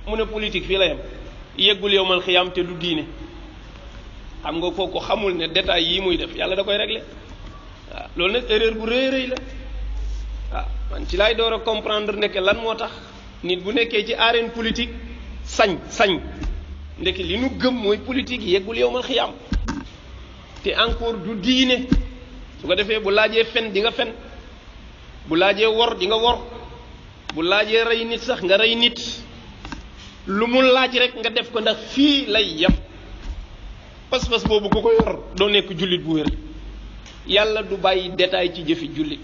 mu ne politique fii la yem yeggul yowmal xiyaam te du diine xam nga kooku xamul ne détails yii muy def yàlla da koy régler waaw loolu nag erreur bu rëy rëy la waaw man ci laay door a comprendre nekk lan moo tax nit bu nekkee ci arène politique sañ ndekki li nu gëm mooy politique yeggul yowmal xiyaam te encore du diine su ko defee bu laajee fen di nga fen bu laajee wor di nga wor bu laajee rey nit sax nga rey nit lu mu laaj rek nga def ko ndax fii lay yem pas-pas boobu ku ko yor doo nekk jullit bu wér yàlla du bàyyi détail ci jëfi jullit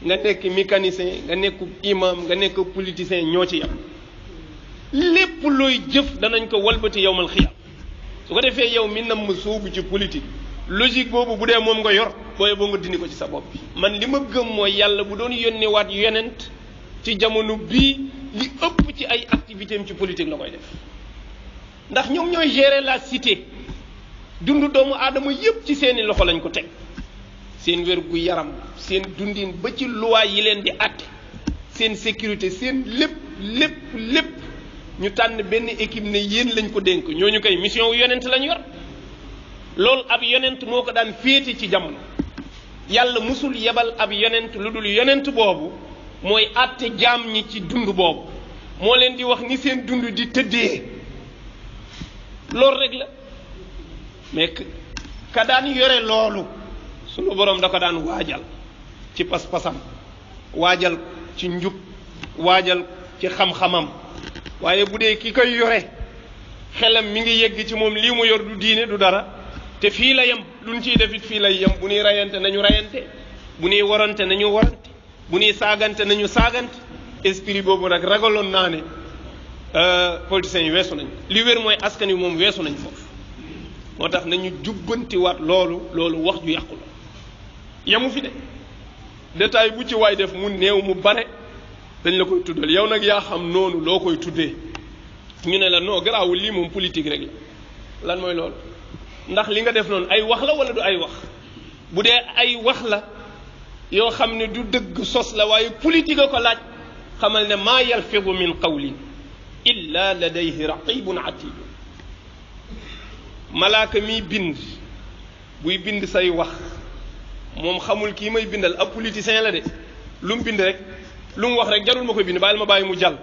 nga nekk mécanicien nga nekk imam nga nekk politicien ñoo ci yem lépp looy jëf danañ ko walbati yowmal xiyam su ko defee yow mi nam ma soobu ci politique logique boobu bu dee moom nga yor booye boo nga dindi ko ci sa bopp bi man li ma gëm mooy yàlla bu doon yónni waat yonent ci jamono bii li ëpp ci ay activité am ci politique la koy def ndax ñoom ñooy gérer la cité dundu doomu aadama yépp ci seeni loxo lañ ko teg seen wér gu yaram seen dundin ba ci loi yi leen di àtte seen sécurité seen lépp ñu tànn benn équipe ne yéen lañ ko dénk ñooñu koy mission wu yonent lañ yor loolu ab yonent moo ko daan féete ci jamono yàlla musul yebal ab yonent lu dul yonent boobu mooy àtte jaam ñi ci dund boobu moo leen di wax ni seen dund di tëddee loolu rek la mais ka daan yore loolu sunu borom da ko daan waajal ci pas-pasam waajal ci njub waajal ci xam-xamam waaye bu dee ki koy yore xelam mi ngi yegg ci moom lii mu yor du diine du dara te fii la yem luñ ciy defit fii lay yem bu ñuy rayante nañu rayante bu ñuy warante nañu warante bu ñuy saagante nañu saagante esprit boobu nag ragaloon naa ne politiciens yi weesu nañ li wér mooy askan wi moom weesu nañ foofu moo tax nañu jubbantiwaat loolu wax ju yàqu la yemu fi de détail bu ci waay def mu néew mu bare dañ la koy tuddal yow nag yaa xam noonu loo koy tuddee ñu ne la non garaawul lii moom politique rek la lan mooy loolu ndax li nga def noonu ay wax la wala du ay wax bu dee ay wax la yoo xam ne du dëgg sos la waaye politique a ko laaj xamal ne maa yalfidu min qawlin illa ladayhi raqibun atid malaaka miy bind buy bind say wax moom xamul kii may bindal ab politicien la de lu mu bind rek lu mu wax rek jarul ma koy bind bàyyil ma bàyyi mu jàll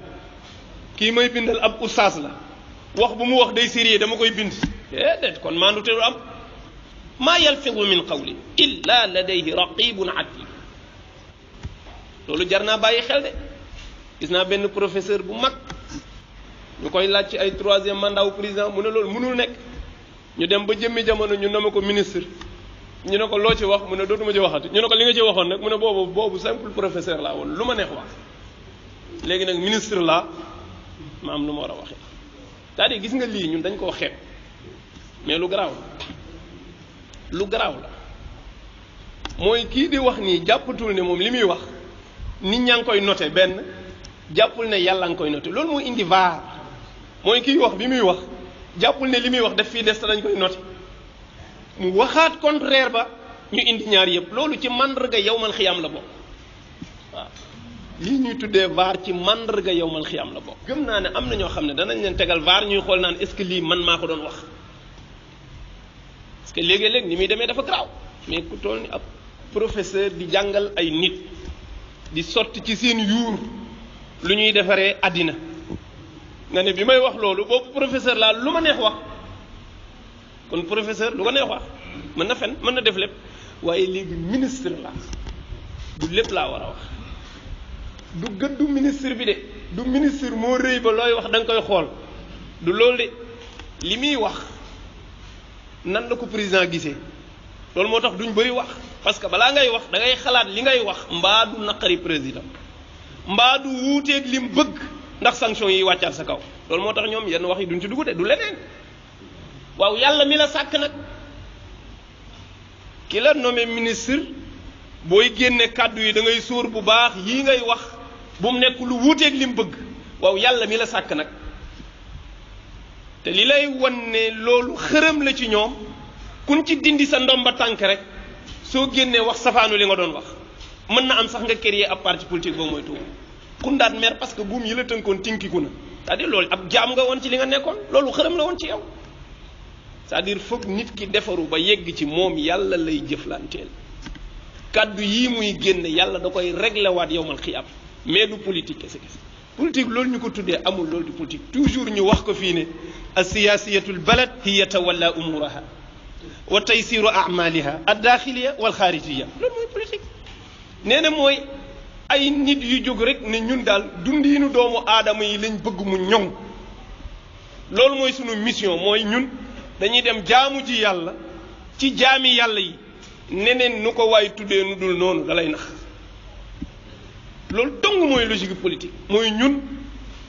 kii may bindal ab ustaas la wax bu mu wax day sérieux dama koy bind déedéet kon maandu te du am maa yalfidu min qawlin illa ladayhi raqibun atid loolu jar naa bàyyi xel de gis naa benn professeur bu mag ñu koy laaj ci ay 3e mandat wu président mu ne loolu mënul nekk ñu dem ba jëmmi jamono ñu nama ko ministre ñu ne ko loo ci wax mu ne dootuma ci waxati ñu ne ko li nga ci waxoon nag mu ne boobu simple professeur laa woon lu ma neex wax léegi nag ministre laa ma am lu ma war a waxee c'est-à-dire gis nga lii ñun dañ koo xeeb mais lu garaaw la mooy kii di wax nii jàppatul ne moom li muy wax nit ñaa ngi koy noté benn jàppul ne yàlla nga koy noté loolu mooy indi vaar mooy kiy wax bi muy wax jàppul ne li muy wax def fii des te dañ koy noté mu waxaat contraire ba ñu indi ñaar yëpp loolu ci màndarga yawmal xiyaam la bokk waaw lii ñuy tuddee vaar ci màndarga yawmal xiyaam la bokk. gëm naa ne am na ñoo xam ne danañ leen tegal vaar ñuy xool naan est-ce que lii man maa ko doon wax parce que léegi-léeg ni muy demee dafa garaaw mais ku toll ni ab professeur di jàngal ay nit di sotti ci seen yuur lu ñuy defaree àddina nga ne bi may wax loolu boobu professeur laa lu ma neex wax kon professeur lu ko neex wax mën na fen mën na def lépp waaye léegi ministre la du lépp laa war a wax du gëddu ministre bi de du ministre moo rëy ba looy wax da nga koy xool du loolu de li muy wax nan la ko président gisee loolu moo tax duñ bëri wax parce que balaa ngay wax da ngay xalaat li ngay wax mbaa du naqari président mbaa du wuuteeg lim bëgg ndax sanction yi wàccaat sa kaw loolu moo tax ñoom yenn wax yi duñ ci dugg de du leneen waaw yàlla mi la sàkk nag ki la nommé ministre booy génne kàddu yi da ngay sóor bu baax yii ngay wax bu mu nekk lu wuuteeg lim bëgg waaw yàlla mi la sàkk nag te li lay wan ne loolu xërëm la ci ñoom kun ci dindi sa ndomba tànk rek soo génnee wax safaanu li nga doon wax mën na am sax nga créer ab parti politique boobu mooy tuuti kundaat mer parce que buum yi la tënkoon tinkiku na c'est-à-dire loolu ab jaam nga woon ci li nga nekkoon loolu xërëm la woon ci yow c'est-à-dire foog nit ki defaru ba yegg ci moom yàlla lay jëflanteel kàddu yii muy génn yàlla da koy réglé waat yowmal xiyaam mais du politique kese kese politique loolu ñu ko tuddee amul loolu du politique toujours ñu wax ko fii ne as-siyaasiyatul balad hiya tawalla umuraha wa taysiru amaliha ad-daaxiliya wal xaarijiya loolu mooy politique nee na mooy ay nit yu jóg rek ne ñun daal dundiinu doomu aadama yi lañ bëgg mu ñoŋ loolu mooy sunu mission mooy ñun dañuy dem jaamu ji yàlla ci jaami yàlla yi neneen nu ko waay tuddee nu dul noonu dalay nax loolu dong mooy logique politique mooy ñun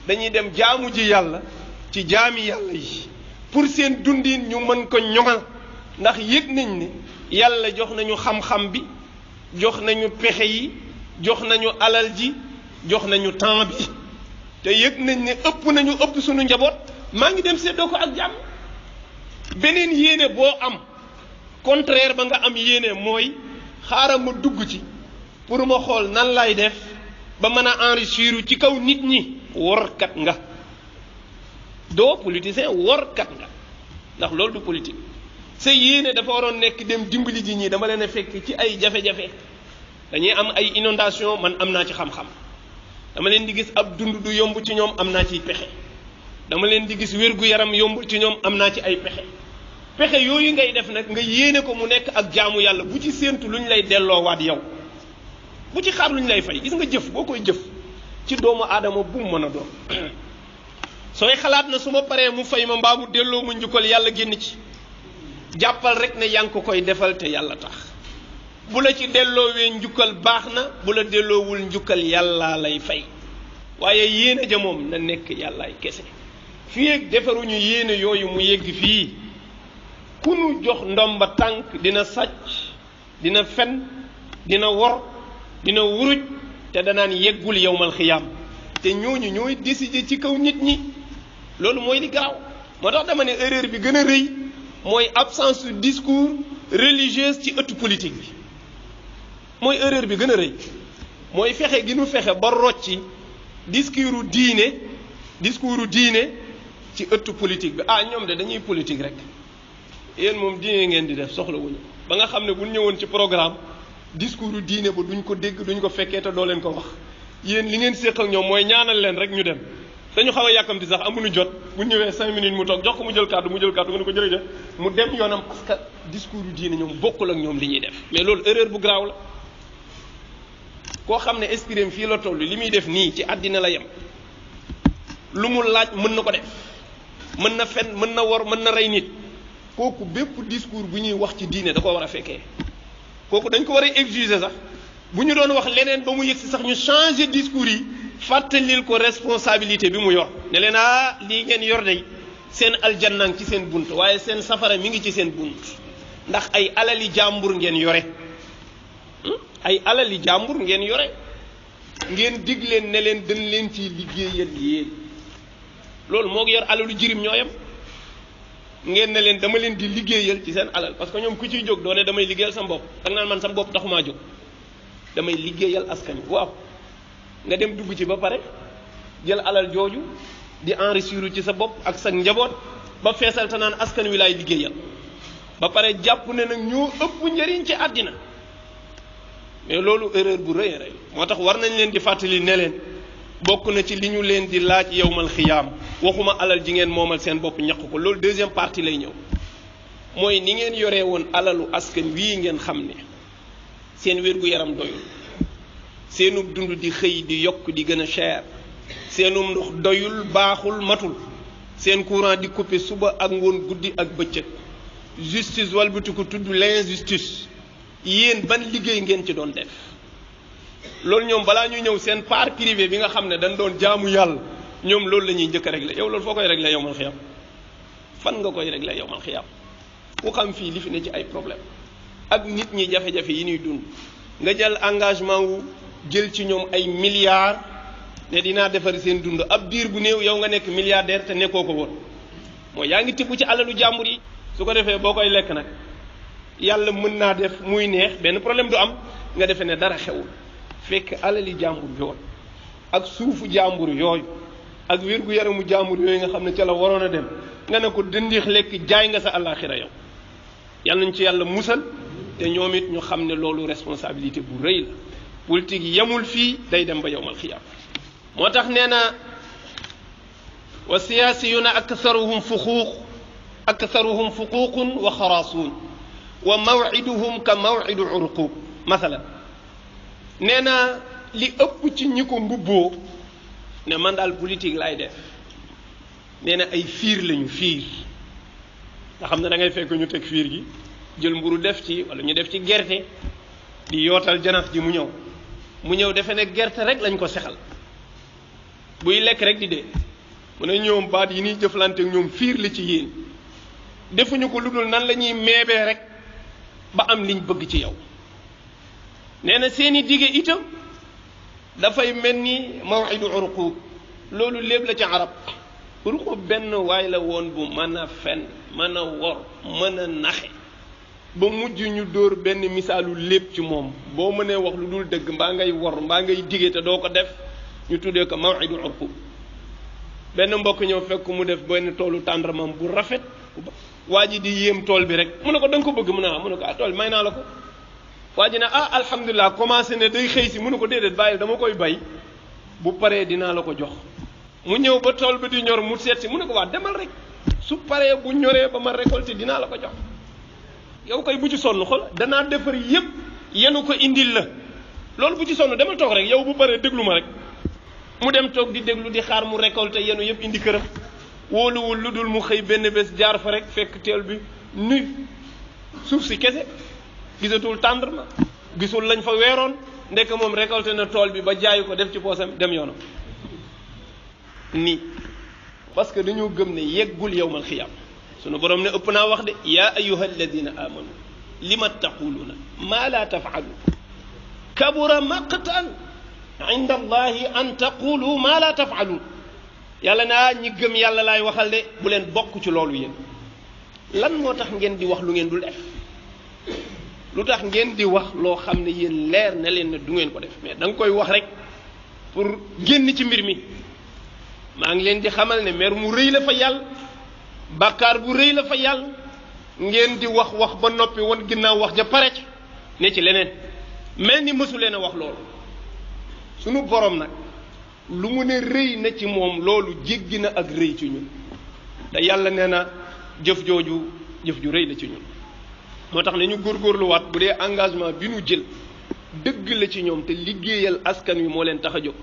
dañuy dem jaamu ji yàlla ci jaami yàlla yi pour seen dundin ñu mën ko ñoŋal ndax yëg nañ ne yàlla jox nañu xam-xam bi jox nañu pexe yi jox nañu alal ji jox nañu temps bi te yëg nañ ne ëpp suñu njaboot maa ngi dem seddoo ko ak jàmm beneen yéene boo am contraire ba nga am yéene mooy xaaral ma dugg ci pour ma xool nan lay def ba mën a enrichir ci kaw nit ñi workat nga doo politicien workat nga ndax loolu du politique sa yéene dafa waroon nekk dem dimbali ji ñi dama leen a fekk ci ay jafe-jafe dañuy am ay inondation man am naa ci xam-xam dama leen di gis ab dund du yomb ci ñoom am naa ciy pexe dama leen di gis wér-gu-yaram yombul ci ñoom am naa ci ay pexe yooyu ngay def nag nga yéene ko mu nekk ak jaamu yàlla bu ci séentu lu ñu lay delloowaat yow bu ci xaar lu ñu lay fay gis nga jëf boo koy jëf ci doomu aadama bu mu mën a doon sooy xalaat na su ma paree mu fay ma mbaa mu delloo mu njukkal yàlla génn ci jàppal rek ne yaa ngi ko koy defal te yàlla tax bu la ci delloowee njukkal baax na bu la delloowul njukkal yàlla lay fay waaye yéene ja moom na nekk yàllaay kese fii ak defaruñu yéene yooyu mu yegg fii ku nu jox ndomba tànk dina sàcc dina fen dina wor dina wuruj te danaan yeggul yowmal xiyaam te ñooñu ñooy décider ci kaw nit ñi loolu mooy li garaaw moo tax dama ne erreur bi gën a rëy mooy absence de discours religieuse ci ëttu politique bi mooy erreur bi gën a rëy mooy fexe gi nu fexe ba rocci discours diine ci ëttu politique bi ñoom de dañuy politique rek yéen moom diine ngeen di def soxla wuñu ba nga xam ne bu ñëwoon ci programme discours diine ba duñ ko dégg duñ ko fekkee te doo leen ko wax yéen li ngeen séq ak ñoom mooy ñaanal leen rek ñu dem dañu xaw a yàkkamti sax amuñu jot bu ñëwee 5 minutes mu toog jox ko mu jël kàddu nga ne ko jërëjëf mu dem yoonam parce que discours diine ñoom bokkul ak ñoom li ñuy def mais loolu erreur bu garaaw la koo xam ne esprit fii la toll li muy def nii ci àddina la yem lu mu laaj mën na ko def mën na fen mën na wor mën na rey nit kooku bépp discours bu ñuy wax ci diine da ko war a fekkee kooku dañ ko war a exiger sax bu ñu doon wax leneen ba mu yëg si sax ñu changer discours yi fàttalil ko responsabilité bi mu yor ne leen lii ngeen yor day seen aljannang ci seen bunt waaye seen safara mi ngi ci seen bunt ndax ay alali jàmbur ngeen yore ngeen dig leen ne leen dañ leen ci liggéeyal yéen loolu moo ngi yor alalu jirim ñooyam ngeen ne leen dama leen di liggéeyal ci seen alal parce que ñoom ku ciy jóg doone damay liggéeyal sa bopp ak naan man sa bopp taxumaa jóg damay liggéeyal askan wi waaw nga dem dugg ci ba pare jël alal jooju di enrichir ci sa bopp ak sa njaboot ba feesal te naan askan wi laay liggéeyal ba pare jàpp ne nag ñoo ëpp njëriñ ci àddina mais loolu erreur bu rëy a rëy moo tax war nañ leen di fàttali ne leen bokk na ci li ñu leen di laaj yowmal xiyaam waxuma alal ji ngeen moomal seen bopp ñaq ko loolu deuxième partie lay ñëw mooy ni ngeen yoree woon alalu askan wii ngeen xam ne seen wér-gu-yaram doyul seenum dund di xëy di yokk di gën a cher seenum ndox doyul baaxul matul seen courant di coupé suba ak ngoon guddi ak bëccëg justice walbati ko tudd l'injustice yéen ban liggéey ngeen ci doon def loolu ñoom balaa ñuy ñëw seen part privé bi nga xam ne dañ doon jaamu yàlla ñoom loolu la ñuy njëkk a réglé yow loolu foo koy réglé yowmal xiyam fan nga koy réglé yowmal xiyam ku xam fii li fi ne ci ay problème ak nit ñi jafe-jafe yi ñuy dund nga jël engagement wu jël ci ñoom ay milliards ne dinaa defar seen dund ab diir bu néew yow nga nekk milliardaire te nekkoo ko woon mooy yaa ngi tibb ci alalu jàmbur yi su ko defee boo koy lekk nag yàlla mën naa def muy neex benn problème du am nga defee ne dara xewul fekk alali jàmbur yooyu ak suufu jàmbur yooyu ak wérgu yaramu jaamur yooyu nga xam ne ca la waroon a dem nga ne ko dëndix lekk jaay nga sa àllaaxira yow yal nañ ci yàlla musal te ñoom it ñu xam ne loolu responsabilité bu rëy la politique yemul fii day dem ba yowmal xiyaam moo tax nee na wa siyaasiyuna aktharuhum fuquuqun wa xaraasuun wa mawciduhum ka mawcidu urquub masalan nee na li ëpp ci ñi ko mbubboo ne man daal politique laay def nee na ay fiir lañu fiir nga xam ne da ngay fekk ñu teg fiir gi jël mburu def ci wala ñu def ci gerte di yootal janax ji mu ñëw defe ne gerte rek lañ ko sexal buy lekk rek di dee mu ne ñoom baat yi ñuy jëflante ak ñoom fiir la ci yéen defuñu ko lu dul nan la ñuy meebee rek ba am liñ bëgg ci yow nee na seeni dige itam dafay mel ni maw'idu urqub loolu léeb la ci arab urqub benn waay la woon bu mën a fen mën a wor mën a naxe ba mujj ñu dóor benn misaalu lépp ci moom boo mënee wax lu dul dëgg mbaa ngay wor mbaa ngay dige te doo ko def ñu tuddee ko maw'idu urqub benn mbokk ñëw fekk mu def benn toolu tàndarmam bu rafet waa ji di yéem tool bi rek mu ne ko da nga ko bëgg mu ne ko tool may naa la ko waa ji ne alhamdulilah commencé ne day xëy si mu ne ko déedéet bàyyi dama koy bay bu paree dinaa la ko jox mu ñëw ba tool bi di ñor mu seet si mu ne ko waa demal rek su paree bu ñoree ba ma récolté dinaa la ko jox yow koy bu ci sonn xol danaa defar yépp yenu ko indil la loolu bu ci sonn demal toog rek yow bu paree déglu ma rek mu dem toog di déglu di xaar mu récolté yenu yépp indi këram wóoluwul lu dul mu xëy benn bés jaar fa rek fekk teel bi nuy suuf si kese gisatul tàndarma gisul lañ fa weeroon ndekk moom récolté na tool bi ba jaayu ko def ci poosam dem yoonam nii parce que dañoo gëm ne yeggul yowmal xiyaam sunu borom ne ëpp naa wax de yaa ayyuha alladina amanu lima taquluuna maa laa tafaalu kabura maqtan inda allahi an taqulu maa laa tafaaluun yàlla naa ñi gëm yàlla laay waxal de bu leen bokk ci loolu yéen lan moo tax ngeen di wax lu ngeen dul def lu tax ngeen di wax loo xam ne yéen leer na leen ne du ngeen ko def mais da nga koy wax rek pour génn ci mbir mi maa ngi leen di xamal ne mer mu rëy la fa yàlla bàkkaar bu rëy la fa yàlla ngeen di wax ba noppi wan ginnaaw wax ja pare ci ne ci leneen mel ni mësu leen a wax loolu sunu borom nag lu mu ne rëy na ci moom loolu jéggi na ak rëy ci ñun te yàlla nee na jëf ju rëy la ci ñun moo tax ne ñu góorgóorluwaat bu dee engagement bi nu jël dëgg la ci ñoom te liggéeyal askan wi moo leen tax a jóg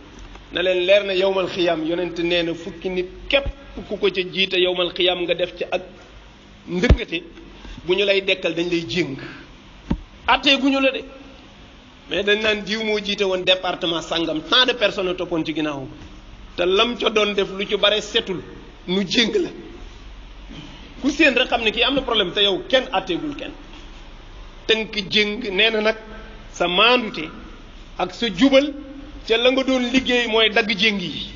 na leen leer na yowmal xiyaam yonent nee na fukki nit képp ku ko ca jiite yowmal xiyaam nga def ci ak ndëngate bu ñu lay dekkal dañ lay jéng attee gu ñu la de mais dañ naan diw moo jiite woon département sangam tant de personnes toppoon ci ginnaaw te lam ca doon def lu ci bare setul nu jéng la ku séen rek xam ne kii am na problème te yow kenn atteegul kenn tënk jéng nee na nag sa maandute ak sa jubal ca la nga doon liggéey mooy dagg jéng yi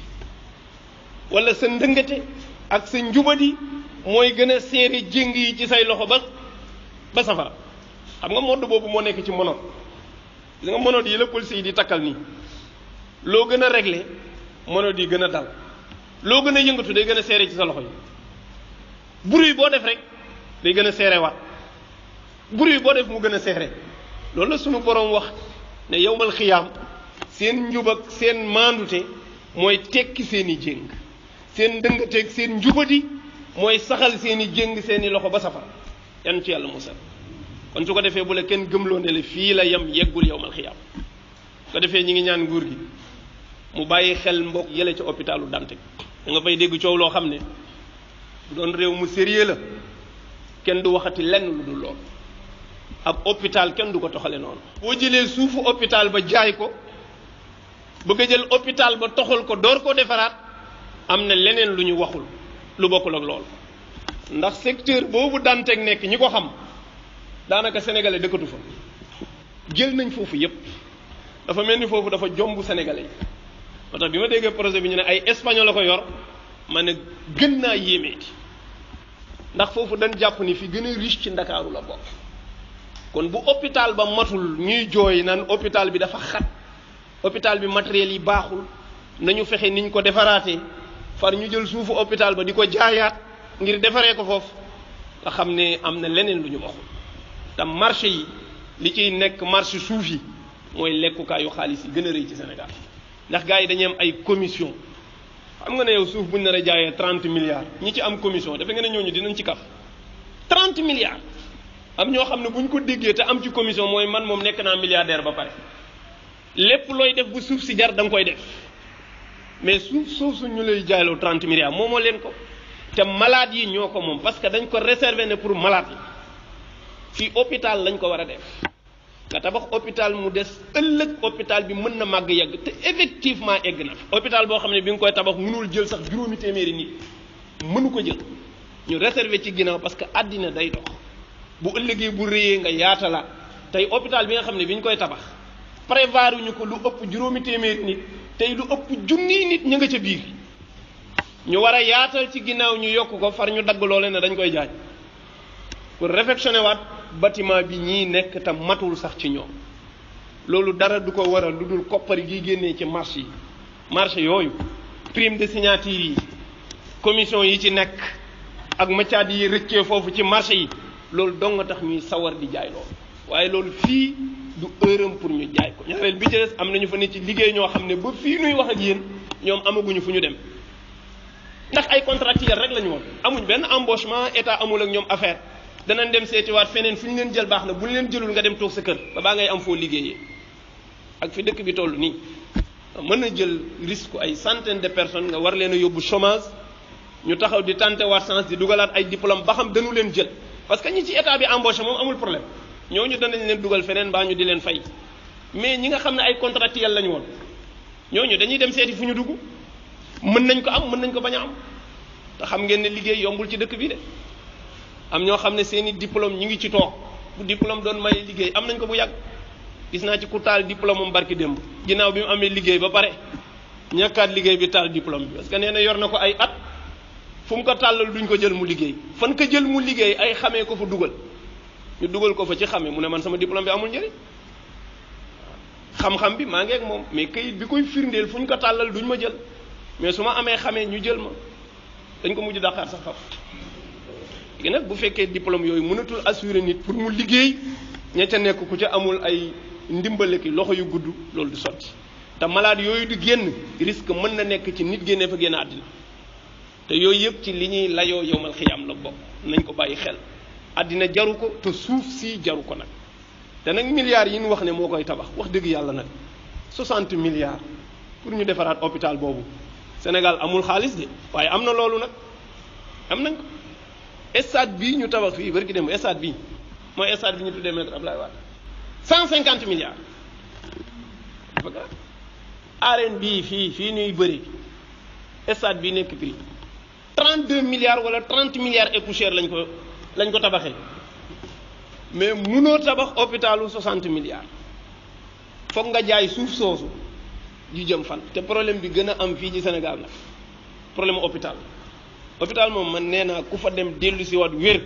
wala sa ndëngate ak sa njubadi mooy gën a seere jéng yi ci say loxo ba safara xam nga modd boobu moo nekk ci monot li nga monot yi la police yi di takkal nii loo gën a réglé monot yi gën a dal loo gën a yëngatu day gën a seere ci sa loxo yi bruit boo def rek day gën a seere waat bruit boo def mu gën a seere loolu la sunu borom wax ne yowmal xiyaam seen njub ak seen maandute mooy tekki seen i jéng seen ndëngateeg seen njubadi mooy saxal seen i jéng seen i loxo ba safara yan ci yàlla musal kon su ko defee bu la kenn gëmloo ne la fii la yem yeggul yowmal xiyaam su ko defee ñi ngi ñaan nguur gi mu bàyyi xel mbokk yële ca hôpitalu Dantec da nga fay dégg coow loo xam ne bu doon réew mu sérieux la kenn du waxati lenn lu dul lool ab hôpital kenn du ko toxale noonu boo jëlee suufu hôpital ba jaay ko bëgg a jël hôpital ba toxal ko door koo defaraat am na leneen lu ñu waxul lu bokkul ak lool ndax secteur boobu Dantec nekk ñi ko xam daanaka sénégalais dëkkatu fa jël nañ foofu yépp dafa mel ni foofu dafa jomb sénégalais yi moo tax bi ma déggee projet bi ñu ne ay espagnol la ko yor ma ne gën naa yéemeeti ndax foofu dañ jàpp ni fi gën a riche ci ndakaaru la bokk kon bu hôpital ba matul ñuy jooy naan hôpital bi dafa xat hôpital bi matériel yi baaxul nañu fexe niñ ko defaraatee far ñu jël suufu hôpital ba di ko jaayaat ngir defaree ko foofu nga xam ne am na leneen lu ñu waxul te marché yi li ciy nekk marché suuf yi mooy lekkukaayu xaalis yi gën a rëy ci Sénégal ndax gars yi dañuy am ay commission xam nga ne yow suuf buñ nar a jaayee 30 milliards ñi ci am commission dafa nga ne ñooñu dinañ ci kaf 30 milliards am ñoo xam ne buñ ko déggee te am ci commission mooy man moom nekk naa milliardaire ba pare lépp looy def bu suuf si jar da nga koy def mais suuf su ñu lay jaayloo 30 milliards moomoo leen ko te malade yi ñoo ko moom parce que dañ ko réserver ne pour malade yi fii hôpital lañ ko war a def nga tabax hôpital mu des ëllëg hôpital bi mën na màgg yegg te effectivement egg na hôpital boo xam ne bi nga koy tabax mënul jël sax juróomi téeméeri nit mënu ko jël ñu réserver ci ginnaaw parce que àddina day dox bu ëllëgee bu réyee nga yaatala tey hôpital bi nga xam ne bi ñu koy tabax prévoir ñu ko lu ëpp juróomi téeméeri nit tey lu ëpp junniy nit ñu nga ca biir ñu war a yaatal ci ginnaaw ñu yokk ko far ñu dagg loole ne dañ koy jaay pour réfectionner waat bâtiment bi ñii nekk te matul sax ci ñoom loolu dara du ko waral lu dul koppari gi génnee ci marché yi marché yooyu prime de signature yi commission yi ci nekk ak macaat yi rëccee foofu ci marché yi loolu dong nga tax ñuy sawar di jaay loolu waaye loolu fii du heuram pour ñu jaay ko ñaareel bi ci des am nañu fa ne ci liggéey ñoo xam ne ba fii nuy wax ak yéen ñoom amaguñu fu ñu dem ndax ay contractuels rek la ñu woon amuñ benn embauchement état amul ak ñoom affaire danañ dem seetiwaat feneen fu ñu leen jël baax na bu ñu leen jëlul nga dem toog sa kër ba baa ngay am foo liggéeyee ak fi dëkk bi toll nii mën na jël risque ay centaine de personnes nga war leen a yóbbu chômage ñu taxaw di tenter waat chance di dugalaat ay diplôme ba xam dañu leen jël parce que ñi ci état bi embauché moom amul problème ñooñu danañ leen dugal feneen mbaa ñu di leen fay mais ñi nga xam ne ay contractuels lañu woon ñooñu dañuy dem seeti fu ñu dugg mën nañ ko am mën nañ ko bañ a am te xam ngeen ne liggéey yombul ci dëkk bi de am ñoo xam ne seeni diplôme ñu ngi ci toog bu diplôme doon maye liggéey am nañ ko bu yàgg gis naa ci ku taal diplôme am barki démb ginnaaw bi mu amee liggéey ba pare ñàkkaat liggéey bi taal diplôme bi parce que nee na yor na ko ay at fu mu ko tàllal duñ ko jël mu liggéey fan ko jël mu liggéey ay xamee ko fa dugal ñu dugal ko fa ci xame mu ne man sama diplôme bi amul njëriñ xam-xam bi maa ngi ak moom mais kayit bi koy firndeel fu ñu ko tàllal duñ ma jël mais su ma amee xamee ñu jël ma dañ ko mujj daqaar sax faf léegi nag bu fekkee diplôme yooyu mënatul assurer nit pour mu liggéey ña ca nekk ku ca amul ay ndimbale ki loxo yu gudd loolu du sotti te malade yooyu du génn risque mën na nekk ci nit génnee fa génn àddina te yooyu yëpp ci li ñuy layoo yowmal xiyaam la bokk nañ ko bàyyi xel àddina jaru ko te suuf si jaru ko nag te nag milliards yi ñu wax ne moo koy tabax wax dëgg yàlla nag 60 milliards pour ñu defaraat hôpital boobu Sénégal amul xaalis de waaye am na loolu nag am nañ ko stade bii ñu tabax fii bari ki dem stade bii mooy stade bi ñu tuddee Maître Abdoulaye Wade 150 milliards dafa ga arène bii fii ñuy bëri stade bii nekk prix 32 milliards wala 30 milliards et poussière lañ ko tabaxee mais munoo tabax hôpitalu 60 milliards foog nga jaay suuf soosu ju jëm fan te problème bi gën a am fii ci Sénégal nag problème hôpital moom man nee naa ku fa dem dellu si waat wér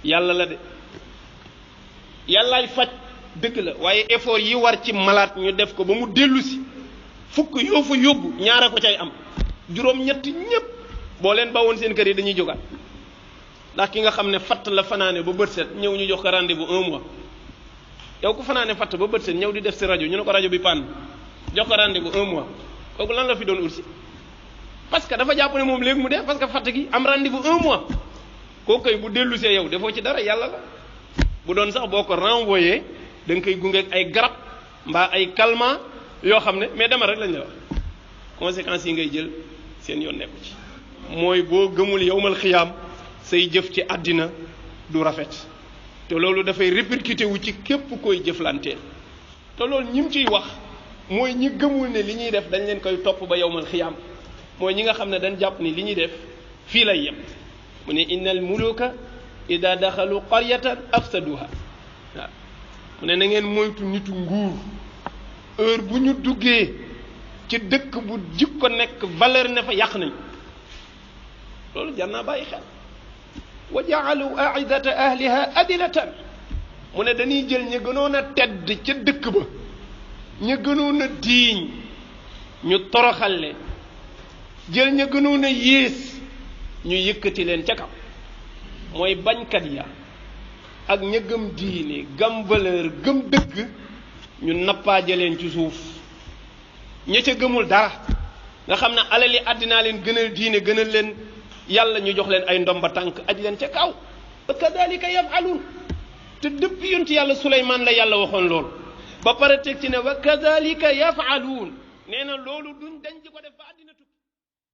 yàlla la de yàllaay faj dëgg la waaye effort yi war ci malade ñu def ko ba mu dellu si fukk yoo fa yóbbu ñaara ko cay am juróom-ñetti ñépp boo leen bawoon seen kër yi dañuy jógaat ndax ki nga xam ne fatt la fanaane ba bët set ñëw ñu jox ko rendez-vous 1 mois yow ku fanaane fatt ba bët set ñëw di def si rajo ñu ne ko rajo bi panne jox ko rendez-vous 1 mois kooku lan la fi doon ursi parce que dafa jàpp ne moom léegi mu dee parce que fatt gi am rendez-vous 1 mois kooku koy bu dellu see yow defoo ci dara yàlla la bu doon sax boo ko renvoyé da nga koy gungeeg ay garab mbaa ay calmant yoo xam ne mais demal rek lañ la wax conséquences yi ngay jël seen yoon nekku ci mooy boo gëmul yowmal xiyaam say jëf ci àddina du rafet te loolu dafay répercuté wu ci képp koy jëflanteel te loolu ñim ciy wax mooy ñi gëmul ne li ñuy def dañ leen koy topp ba yowmal xiyaam mooy ñi nga xam ne dañ jàpp ni li ñuy def fii lay yem mu ne innal muluka ida daxalu qaryatan afsaduha waaw mu ne na ngeen moytu nitu nguur heure bu ñu duggee ci dëkk bu jikko nekk valeur ne fa yàq nañ loolu jar naa bàyyi xel wa jaalu aidata ahliha adilatan mu ne dañuy jël ña gënoon a tedd ca dëkk ba ña gënoon a diiñ ñu toroxal leen jël ña gënoon a yées ñu yëkkati leen ca kaw mooy bañkat ya ak ña gëm diine gëm valeur gëm dëgg ñu nappaaje leen ci suuf ña ca gëmul dara nga xam ne alali àddinaa leen gënal diine gënal leen yàlla ñu jox leen ay ndomba tànk aj leen ca kaw wa kadalika yafaluun te depuis yonti yàlla Suleymaan la yàlla waxoon loolu ba pare teg ci ne wa kadalika yafaluun nee na loolu duñ dañ